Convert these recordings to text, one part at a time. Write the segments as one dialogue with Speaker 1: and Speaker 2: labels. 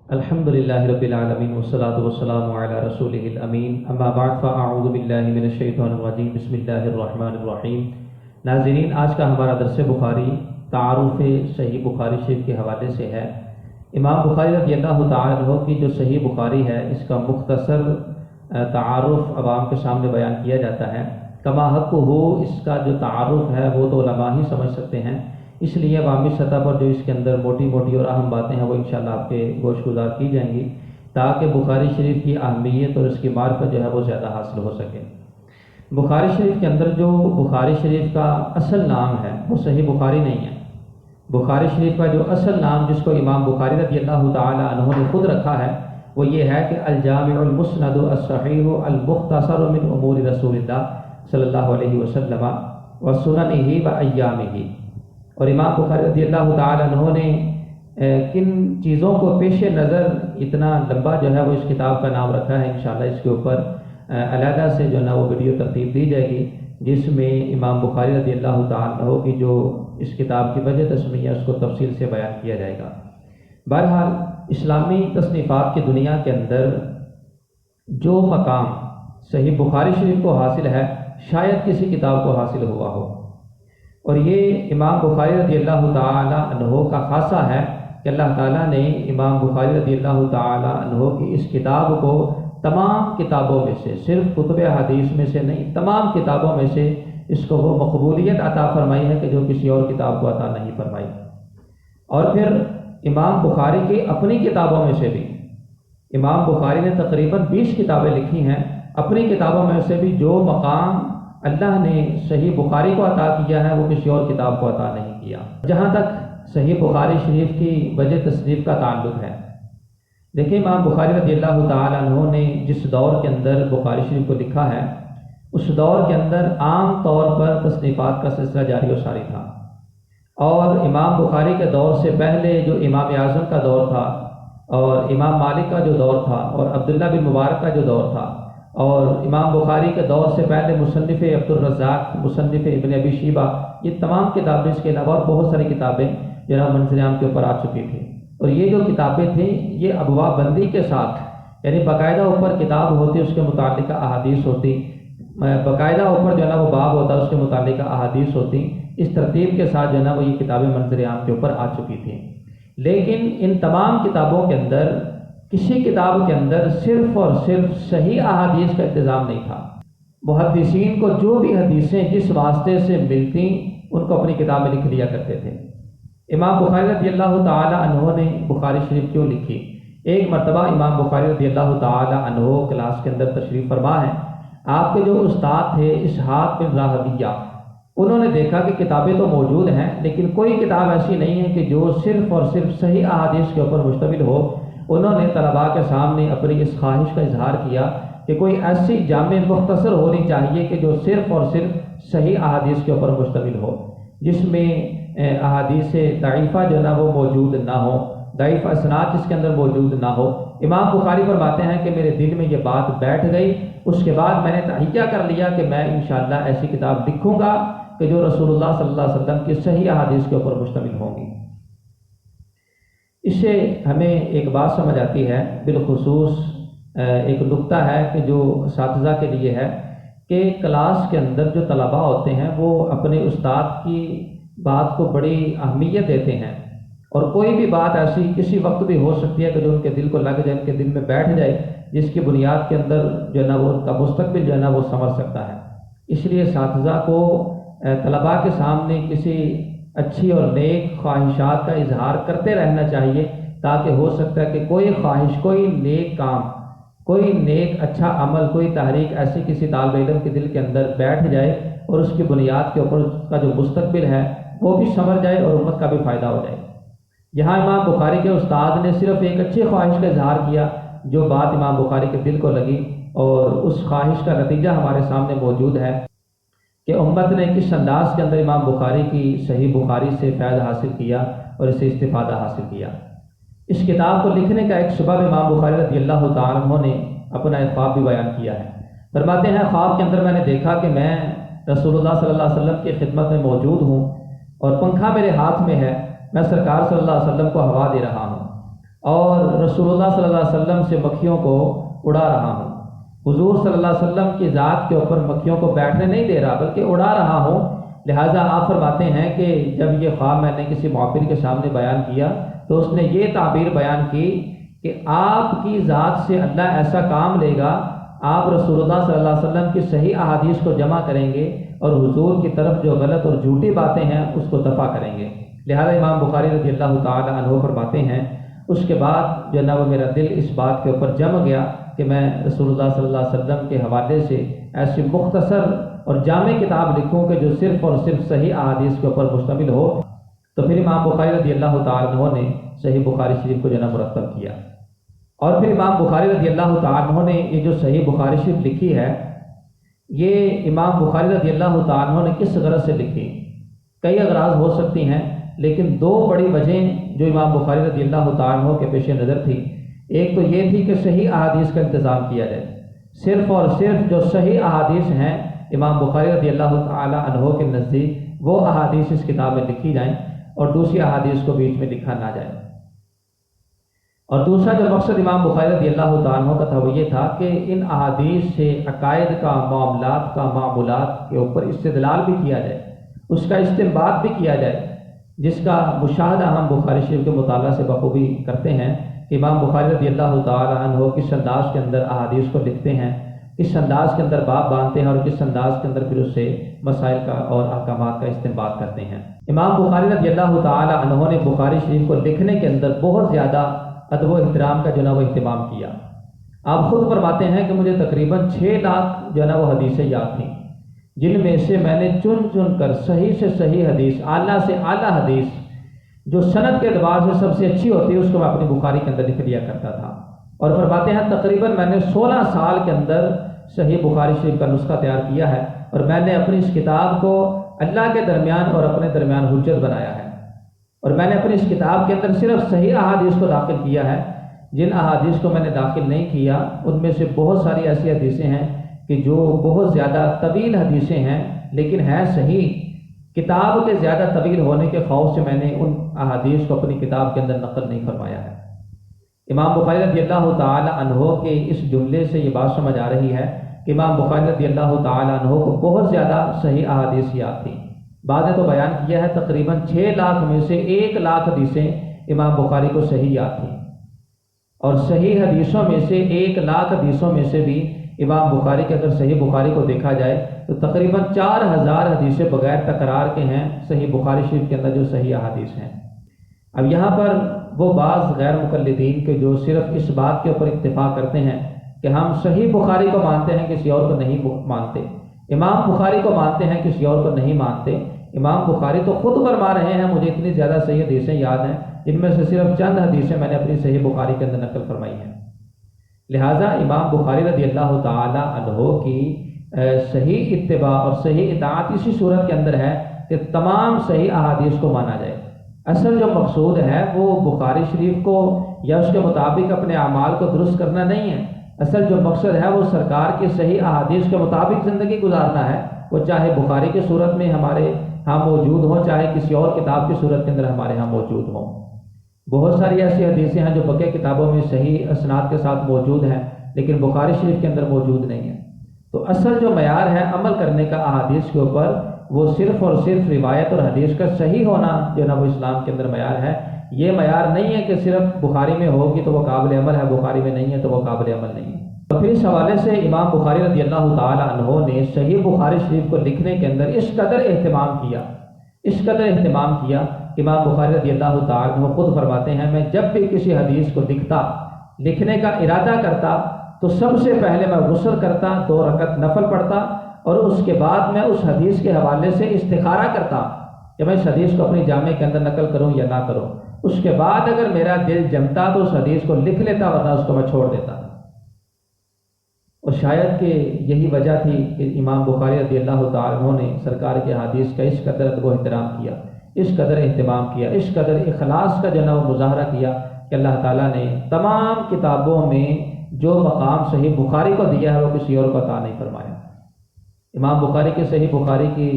Speaker 1: الحمدللہ رب العالمین والصلاة والسلام علی رسولہ الامین اما بعد فاعوذ باللہ من الشیطان الرجیم بسم اللہ الرحمن الرحیم۔ ناظرین، آج کا ہمارا درس بخاری تعارف صحیح بخاری شریف کے حوالے سے ہے۔ امام بخاری رضی اللہ تعالیٰ عنہ کی جو صحیح بخاری ہے اس کا مختصر تعارف عوام کے سامنے بیان کیا جاتا ہے۔ کما حق ہو اس کا جو تعارف ہے وہ تو علماء ہی سمجھ سکتے ہیں، اس لیے عوامی سطح پر جو اس کے اندر موٹی موٹی اور اہم باتیں ہیں وہ انشاءاللہ آپ کے گوش گزار کی جائیں گی تاکہ بخاری شریف کی اہمیت اور اس کی معرفت جو ہے وہ زیادہ حاصل ہو سکے۔ بخاری شریف کے اندر جو بخاری شریف کا اصل نام ہے وہ صحیح بخاری نہیں ہے۔ بخاری شریف کا جو اصل نام جس کو امام بخاری رضی اللہ تعالی عنہ نے خود رکھا ہے وہ یہ ہے کہ الجامع المسند الصحیح المختصر من امور رسول اللہ صلی اللہ علیہ وسلم وسننہ وایامہ۔ اور امام بخاری رضی اللہ تعالی عنہ نے کن چیزوں کو پیش نظر اتنا لمبا جو ہے وہ اس کتاب کا نام رکھا ہے، انشاءاللہ اس کے اوپر علیحدہ سے جو ہے نا وہ ویڈیو ترتیب دی جائے گی جس میں امام بخاری رضی اللہ تعالی عنہ کی جو اس کتاب کی وجہ تسمیہ اس کو تفصیل سے بیان کیا جائے گا۔ بہرحال اسلامی تصنیفات کی دنیا کے اندر جو مقام صحیح بخاری شریف کو حاصل ہے شاید کسی کتاب کو حاصل ہوا ہو، اور یہ امام بخاری رضی اللہ تعالی عنہ کا خاصہ ہے کہ اللہ تعالیٰ نے امام بخاری رضی اللہ تعالی عنہ کی اس کتاب کو تمام کتابوں میں سے، صرف کتب حدیث میں سے نہیں، تمام کتابوں میں سے اس کو وہ مقبولیت عطا فرمائی ہے کہ جو کسی اور کتاب کو عطا نہیں فرمائی۔ اور پھر امام بخاری کی اپنی کتابوں میں سے بھی، امام بخاری نے تقریباً 20 کتابیں لکھی ہیں، اپنی کتابوں میں سے بھی جو مقام اللہ نے صحیح بخاری کو عطا کیا ہے وہ کسی اور کتاب کو عطا نہیں کیا۔ جہاں تک صحیح بخاری شریف کی وجہ تصنیف کا تعلق ہے، دیکھیں امام بخاری رضی اللہ تعالی عنہ نے جس دور کے اندر بخاری شریف کو لکھا ہے اس دور کے اندر عام طور پر تصنیفات کا سلسلہ جاری و ساری تھا، اور امام بخاری کے دور سے پہلے جو امام اعظم کا دور تھا اور امام مالک کا جو دور تھا اور عبداللہ بن مبارک کا جو دور تھا، اور امام بخاری کے دور سے پہلے مصنف عبدالرزاق، مصنف ابن ابی شیبہ، یہ تمام کتابیں اس کے علاوہ اور بہت ساری کتابیں جناب منظر عام کے اوپر آ چکی تھیں، اور یہ جو کتابیں تھیں یہ ابواب بندی کے ساتھ، یعنی باقاعدہ اوپر کتاب ہوتی اس کے متعلقہ احادیث ہوتی، باقاعدہ اوپر جو ہے نا وہ باب ہوتا اس کے متعلقہ احادیث ہوتی، اس ترتیب کے ساتھ جو ہے نا وہ یہ کتابیں منظر عام کے اوپر آ چکی تھیں۔ لیکن ان تمام کتابوں کے اندر کسی کتاب کے اندر صرف اور صرف صحیح احادیث کا انتظام نہیں تھا۔ محدثین کو جو بھی حدیثیں جس واسطے سے ملتی ان کو اپنی کتاب میں لکھ لیا کرتے تھے۔ امام بخاری رضی اللہ تعالی عنہ نے بخاری شریف کیوں لکھی؟ ایک مرتبہ امام بخاری رضی اللہ تعالی عنہ کلاس کے اندر تشریف فرما ہے، آپ کے جو استاد تھے اسحاق بن راہویہ، انہوں نے دیکھا کہ کتابیں تو موجود ہیں لیکن کوئی کتاب ایسی نہیں ہے کہ جو صرف اور صرف صحیح احادیث کے اوپر مشتمل ہو۔ انہوں نے طلباء کے سامنے اپنی اس خواہش کا اظہار کیا کہ کوئی ایسی جامع مختصر ہونی چاہیے کہ جو صرف اور صرف صحیح احادیث کے اوپر مشتمل ہو، جس میں احادیث ضعیفہ جو نا وہ موجود نہ ہو، ضعیف اسناد جس کے اندر موجود نہ ہو۔ امام بخاری فرماتے ہیں کہ میرے دل میں یہ بات بیٹھ گئی، اس کے بعد میں نے تہیہ کر لیا کہ میں انشاءاللہ ایسی کتاب لکھوں گا کہ جو رسول اللہ صلی اللہ علیہ وسلم کی صحیح احادیث کے اوپر مشتمل ہوں گی۔ اس سے ہمیں ایک بات سمجھ آتی ہے، بالخصوص ایک نقطہ ہے کہ جو اساتذہ کے لیے ہے کہ کلاس کے اندر جو طلباء ہوتے ہیں وہ اپنے استاد کی بات کو بڑی اہمیت دیتے ہیں، اور کوئی بھی بات ایسی کسی وقت بھی ہو سکتی ہے کہ جو ان کے دل کو لگ جائے، ان کے دل میں بیٹھ جائے، جس کی بنیاد کے اندر جو ہے نا وہ ان کا مستقبل جو ہے نا وہ سنور سکتا ہے۔ اس لیے اساتذہ کو طلباء کے سامنے کسی اچھی اور نیک خواہشات کا اظہار کرتے رہنا چاہیے تاکہ ہو سکتا ہے کہ کوئی خواہش، کوئی نیک کام، کوئی نیک اچھا عمل، کوئی تحریک ایسی کسی طالب علم کے دل کے اندر بیٹھ جائے اور اس کی بنیاد کے اوپر اس کا جو مستقبل ہے وہ بھی سنور جائے اور امت کا بھی فائدہ ہو جائے۔ یہاں امام بخاری کے استاد نے صرف ایک اچھی خواہش کا اظہار کیا جو بات امام بخاری کے دل کو لگی، اور اس خواہش کا نتیجہ ہمارے سامنے موجود ہے کہ امت نے کس انداز کے اندر امام بخاری کی صحیح بخاری سے فیض حاصل کیا اور اس سے استفادہ حاصل کیا۔ اس کتاب کو لکھنے کا ایک سبب امام بخاری رضی اللہ تعالیٰ عنہ نے اپنا ایک خواب بھی بیان کیا ہے۔ فرماتے ہیں خواب کے اندر میں نے دیکھا کہ میں رسول اللہ صلی اللہ علیہ وسلم کی خدمت میں موجود ہوں اور پنکھا میرے ہاتھ میں ہے، میں سرکار صلی اللہ علیہ وسلم کو ہوا دے رہا ہوں، اور رسول اللہ صلی اللہ علیہ وسلم سے مکھیوں کو اڑا رہا ہوں، حضور صلی اللہ علیہ وسلم کی ذات کے اوپر مکھیوں کو بیٹھنے نہیں دے رہا بلکہ اڑا رہا ہوں۔ لہٰذا آپ فرماتے ہیں کہ جب یہ خواب میں نے کسی معبر کے سامنے بیان کیا تو اس نے یہ تعبیر بیان کی کہ آپ کی ذات سے اللہ ایسا کام لے گا، آپ رسول اللہ صلی اللہ علیہ وسلم کی صحیح احادیث کو جمع کریں گے اور حضور کی طرف جو غلط اور جھوٹی باتیں ہیں اس کو دفع کریں گے۔ لہذا امام بخاری رضی اللہ تعالی عنہ فرماتے ہیں اس کے بعد جو ہے نا وہ میرا دل اس بات کے اوپر جم گیا کہ میں رسول اللہ صلی اللہ علیہ وسلم کے حوالے سے ایسی مختصر اور جامع کتاب لکھوں کہ جو صرف اور صرف صحیح احادیث کے اوپر مشتمل ہو۔ تو پھر امام بخاری رضی اللہ تعالی عنہ نے صحیح بخاری شریف کو جو ہے نا مرتب کیا، اور پھر امام بخاری رضی اللہ تعالی عنہ نے یہ جو صحیح بخاری شریف لکھی ہے یہ امام بخاری رضی اللہ تعالی عنہ نے کس غرض سے لکھی؟ کئی اغراض ہو سکتی ہیں، لیکن دو بڑی وجہیں جو امام بخاری رضی اللہ تعالی عنہ کے پیش نظر تھی، ایک تو یہ تھی کہ صحیح احادیث کا انتظام کیا جائے، صرف اور صرف جو صحیح احادیث ہیں امام بخاری رضی اللہ تعالی عنہ کے نزدیک وہ احادیث اس کتاب میں لکھی جائیں اور دوسری احادیث کو بیچ میں لکھا نہ جائے۔ اور دوسرا جو مقصد امام بخاری رضی اللہ تعالیٰ عنہ کا تھا وہ یہ تھا کہ ان احادیث سے عقائد کا، معاملات کا، معمولات کے اوپر استدلال بھی کیا جائے، اس کا استنباط بھی کیا جائے، جس کا مشاہدہ ہم بخاری شریف کے مطالعہ سے بخوبی کرتے ہیں کہ امام بخاری رضی اللہ تعالیٰ عنہ کس انداز کے اندر احادیث کو لکھتے ہیں، کس انداز کے اندر باب باندھتے ہیں اور کس انداز کے اندر پھر اس سے مسائل کا اور احکامات کا استنباط کرتے ہیں۔ امام بخاری رضی اللہ تعالیٰ عنہ نے بخاری شریف کو لکھنے کے اندر بہت زیادہ ادب و احترام کا جو ہے نا وہ اہتمام کیا۔ آپ خود فرماتے ہیں کہ مجھے تقریباً 6 لاکھ جو ہے نا وہ حدیثیں یاد تھیں، جن میں سے میں نے چن چن کر صحیح سے صحیح حدیث، اعلیٰ سے اعلیٰ حدیث جو سند کے اعتبار سے سب سے اچھی ہوتی ہے اس کو میں اپنی بخاری کے اندر لکھ لیا کرتا تھا۔ اور فرماتے ہیں تقریباً میں نے 16 سال کے اندر صحیح بخاری شریف کا نسخہ تیار کیا ہے، اور میں نے اپنی اس کتاب کو اللہ کے درمیان اور اپنے درمیان حجت بنایا ہے، اور میں نے اپنی اس کتاب کے اندر صرف صحیح احادیث کو داخل کیا ہے۔ جن احادیث کو میں نے داخل نہیں کیا ان میں سے بہت ساری ایسی حدیثیں ہیں کہ جو بہت زیادہ طویل حدیثیں ہیں لیکن ہیں صحیح، کتاب کے زیادہ طویل ہونے کے خوف سے میں نے ان احادیث کو اپنی کتاب کے اندر نقل نہیں فرمایا ہے۔ امام بخاری رضی اللہ تعالی عنہ کے اس جملے سے یہ بات سمجھ آ رہی ہے کہ امام بخاری رضی اللہ تعالی عنہ کو بہت زیادہ صحیح احادیث یاد تھی۔ بعد نے تو بیان کیا ہے تقریباً 6 لاکھ میں سے 1 لاکھ حدیثیں امام بخاری کو صحیح یاد تھیں، اور صحیح حدیثوں میں سے 1 لاکھ حدیثوں میں سے بھی امام بخاری کے اگر صحیح بخاری کو دیکھا جائے تو تقریباً 4000 حدیثیں بغیر تکرار کے ہیں صحیح بخاری شریف کے اندر جو صحیح احادیث ہیں۔ اب یہاں پر وہ بعض غیر مقلدین کے جو صرف اس بات کے اوپر اکتفا کرتے ہیں کہ ہم صحیح بخاری کو مانتے ہیں کسی اور کو نہیں مانتے، امام بخاری کو مانتے ہیں کسی اور کو نہیں مانتے۔ امام بخاری تو خود فرما رہے ہیں مجھے اتنی زیادہ صحیح حدیثیں یاد ہیں، ان میں سے صرف چند حدیثیں میں نے اپنی صحیح بخاری کے اندر نقل فرمائی ہیں۔ لہٰذا امام بخاری رضی اللہ تعالی عنہ کی صحیح اتباع اور صحیح اطاعت اسی صورت کے اندر ہے کہ تمام صحیح احادیث کو مانا جائے۔ اصل جو مقصود ہے وہ بخاری شریف کو یا اس کے مطابق اپنے اعمال کو درست کرنا نہیں ہے، اصل جو مقصد ہے وہ سرکار کی صحیح احادیث کے مطابق زندگی گزارنا ہے، وہ چاہے بخاری کی صورت میں ہمارے ہاں موجود ہوں چاہے کسی اور کتاب کی صورت کے اندر ہمارے ہاں موجود ہوں۔ بہت ساری ایسی حدیثیں ہیں جو بقیہ کتابوں میں صحیح اسناد کے ساتھ موجود ہیں لیکن بخاری شریف کے اندر موجود نہیں ہیں۔ تو اصل جو معیار ہے عمل کرنے کا احادیث کے اوپر وہ صرف اور صرف روایت اور حدیث کا صحیح ہونا جو نا وہ اسلام کے اندر معیار ہے۔ یہ معیار نہیں ہے کہ صرف بخاری میں ہوگی تو وہ قابل عمل ہے، بخاری میں نہیں ہے تو وہ قابل عمل نہیں ہے۔ تو پھر اس حوالے سے امام بخاری رضی اللہ تعالی عنہ نے صحیح بخاری شریف کو لکھنے کے اندر اس قدر اہتمام کیا کہ امام بخاری رضی اللہ تعالی عنہ خود فرماتے ہیں میں جب بھی کسی حدیث کو لکھنے کا ارادہ کرتا تو سب سے پہلے میں غسل کرتا، 2 رکعت نفل پڑھتا، اور اس کے بعد میں اس حدیث کے حوالے سے استخارہ کرتا کہ میں اس حدیث کو اپنی جامع کے اندر نقل کروں یا نہ کروں۔ اس کے بعد اگر میرا دل جمتا تو اس حدیث کو لکھ لیتا ورنہ اس کو میں چھوڑ دیتا۔ اور شاید کہ یہی وجہ تھی کہ امام بخاری رضی اللہ تعالی عنہ نے سرکار کے حدیث کا اس قدر ادب و احترام کیا، اس قدر اہتمام کیا، اس قدر اخلاص کا جو ہے وہ مظاہرہ کیا کہ اللہ تعالیٰ نے تمام کتابوں میں جو مقام صحیح بخاری کو دیا ہے وہ کسی اور کو عطا نہیں فرمایا۔ امام بخاری کے صحیح بخاری کی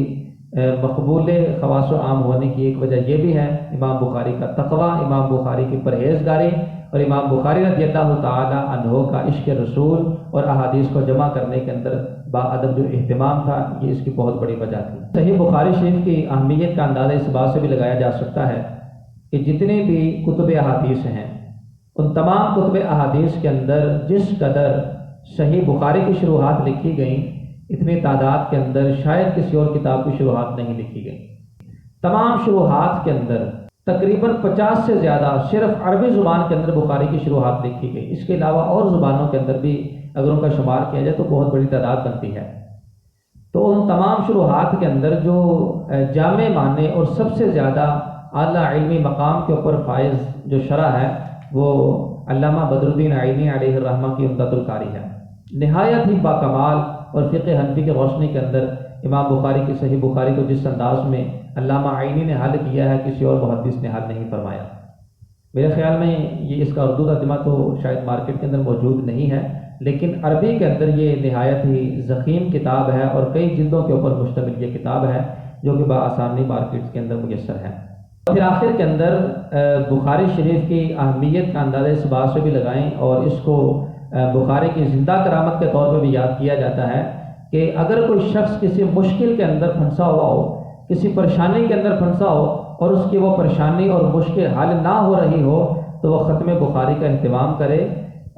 Speaker 1: مقبول خواص و عام ہونے کی ایک وجہ یہ بھی ہے امام بخاری کا تقوی، امام بخاری کی پرہیزگاری اور امام بخاری رضی اللہ تعالی عنہ کا عشق رسول اور احادیث کو جمع کرنے کے اندر باادب جو اہتمام تھا، یہ اس کی بہت بڑی وجہ تھی۔ صحیح بخاری شریف کی اہمیت کا اندازہ اس بات سے بھی لگایا جا سکتا ہے کہ جتنے بھی کتب احادیث ہیں، ان تمام کتب احادیث کے اندر جس قدر صحیح بخاری کی شروحات لکھی گئیں، اتنی تعداد کے اندر شاید کسی اور کتاب کی شروحات نہیں لکھی گئیں۔ تمام شروحات کے اندر تقریباً 50 سے زیادہ صرف عربی زبان کے اندر بخاری کی شروحات لکھی گئی، اس کے علاوہ اور زبانوں کے اندر بھی اگر ان کا شمار کیا جائے تو بہت بڑی تعداد بنتی ہے۔ تو ان تمام شروحات کے اندر جو جامع معنی اور سب سے زیادہ اعلیٰ علمی مقام کے اوپر فائز جو شرح ہے وہ علامہ بدر الدین عینی علیہ الرحمہ کی عمدۃ القاری ہے۔ نہایت ہی باکمال اور فقہ حنفی کی روشنی کے اندر امام بخاری کی صحیح بخاری کو جس انداز میں علامہ عینی نے حل کیا ہے، کسی اور محدث نے حل نہیں فرمایا۔ میرے خیال میں یہ اس کا اردو ترجمہ تو شاید مارکیٹ کے اندر موجود نہیں ہے، لیکن عربی کے اندر یہ نہایت ہی ضخیم کتاب ہے اور کئی جلدوں کے اوپر مشتمل یہ کتاب ہے جو کہ بآسانی مارکیٹ کے اندر میسر ہے۔ پھر آخر کے اندر بخاری شریف کی اہمیت کا اندازہ اس بات سے بھی لگائیں اور اس کو بخاری کی زندہ کرامت کے طور پہ بھی یاد کیا جاتا ہے کہ اگر کوئی شخص کسی مشکل کے اندر پھنسا ہوا ہو، کسی پریشانی کے اندر پھنسا ہو اور اس کی وہ پریشانی اور مشکل حل نہ ہو رہی ہو تو وہ ختم بخاری کا اہتمام کرے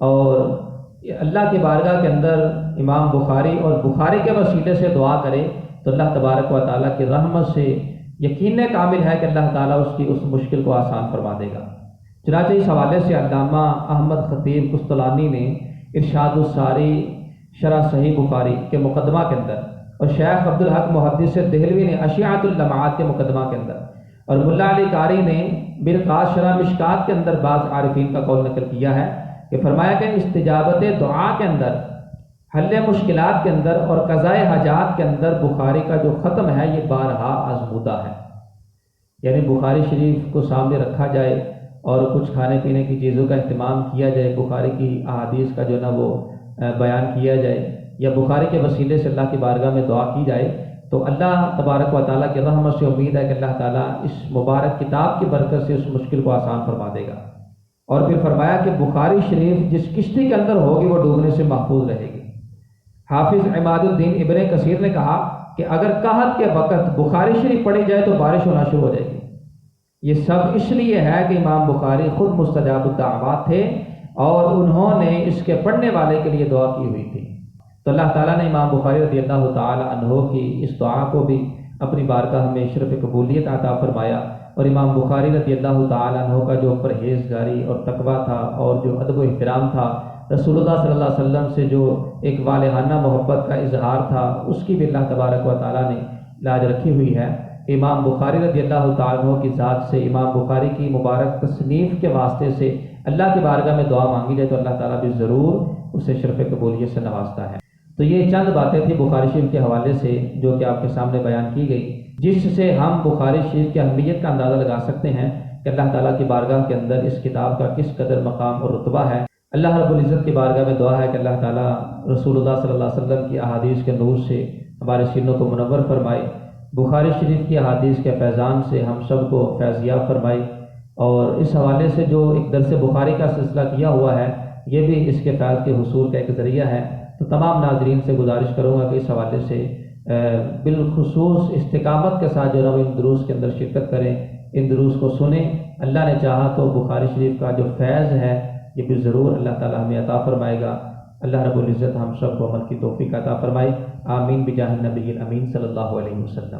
Speaker 1: اور اللہ کی بارگاہ کے اندر امام بخاری اور بخاری کے وسیلے سے دعا کرے تو اللہ تبارک و تعالیٰ کی رحمت سے یقین کامل ہے کہ اللہ تعالیٰ اس کی اس مشکل کو آسان فرما دے گا۔ چنانچہ اس حوالے سے علامہ احمد خطیب قسطلانی نے ارشاد الساری شرح صحیح بخاری کے مقدمہ کے اندر اور شیخ عبدالحق محدث دہلوی نے اشیعۃ اللمعات کے مقدمہ کے اندر اور ملا علی قاری نے برقات شرح مشکات کے اندر بعض عارفین کا قول نقل کیا ہے کہ فرمایا کہ استجابت دعا کے اندر، حل مشکلات کے اندر اور قضاء حاجات کے اندر بخاری کا جو ختم ہے یہ بارہا آزمودہ ہے۔ یعنی بخاری شریف کو سامنے رکھا جائے اور کچھ کھانے پینے کی چیزوں کا اہتمام کیا جائے، بخاری کی احادیث کا جو نا وہ بیان کیا جائے یا بخاری کے وسیلے سے اللہ کی بارگاہ میں دعا کی جائے تو اللہ تبارک و تعالیٰ کی رحمت سے امید ہے کہ اللہ تعالیٰ اس مبارک کتاب کی برکت سے اس مشکل کو آسان فرما دے گا۔ اور پھر فرمایا کہ بخاری شریف جس کشتی کے اندر ہوگی وہ ڈوبنے سے محفوظ رہے گی۔ حافظ عماد الدین ابن کثیر نے کہا کہ اگر قحط کے وقت بخاری شریف پڑھی جائے تو بارش ہونا شروع ہو جائے گی۔ یہ سب اس لیے ہے کہ امام بخاری خود مستجاب الدعوات تھے اور انہوں نے اس کے پڑھنے والے کے لیے دعا کی ہوئی تھی۔ تو اللہ تعالیٰ نے امام بخاری رضی اللہ تعالی عنہ کی اس دعا کو بھی اپنی بارگاہ میں شرف قبولیت عطا فرمایا اور امام بخاری رضی اللہ تعالی عنہ کا جو پرہیزگاری اور تقویٰ تھا اور جو ادب و احترام تھا، رسول اللہ صلی اللہ علیہ وسلم سے جو ایک والہانہ محبت کا اظہار تھا، اس کی بھی اللہ تبارک و تعالیٰ نے لاج رکھی ہوئی ہے۔ امام بخاری رضی اللہ تعالیٰ عنہ کی ذات سے، امام بخاری کی مبارک تصنیف کے واسطے سے اللہ کی بارگاہ میں دعا مانگی جائے تو اللہ تعالیٰ بھی ضرور اسے شرف قبولیت سے نوازتا ہے۔ تو یہ چند باتیں تھیں بخاری شریف کے حوالے سے جو کہ آپ کے سامنے بیان کی گئی، جس سے ہم بخاری شریف کی اہمیت کا اندازہ لگا سکتے ہیں کہ اللہ تعالیٰ کی بارگاہ کے اندر اس کتاب کا کس قدر مقام اور رتبہ ہے۔ اللہ رب العزت کی بارگاہ میں دعا ہے کہ اللہ تعالیٰ رسول اللہ صلی اللہ علیہ وسلم کی احادیث کے نور سے ہمارے سینوں کو منور فرمائے، بخاری شریف کی احادیث کے فیضان سے ہم سب کو فیضیاب فرمائے، اور اس حوالے سے جو ایک درس بخاری کا سلسلہ کیا ہوا ہے یہ بھی اس کے فیض کے حصول کا ایک ذریعہ ہے۔ تو تمام ناظرین سے گزارش کروں گا کہ اس حوالے سے بالخصوص استقامت کے ساتھ جو ہے ان دروس کے اندر شرکت کریں، ان دروس کو سنیں۔ اللہ نے چاہا تو بخاری شریف کا جو فیض ہے یہ بھی ضرور اللہ تعالیٰ ہمیں عطا فرمائے گا۔ اللہ رب العزت ہم سب کو عمل کی توفیق عطا فرمائے، آمین بجاہ النبی الامین صلی اللہ علیہ وسلم۔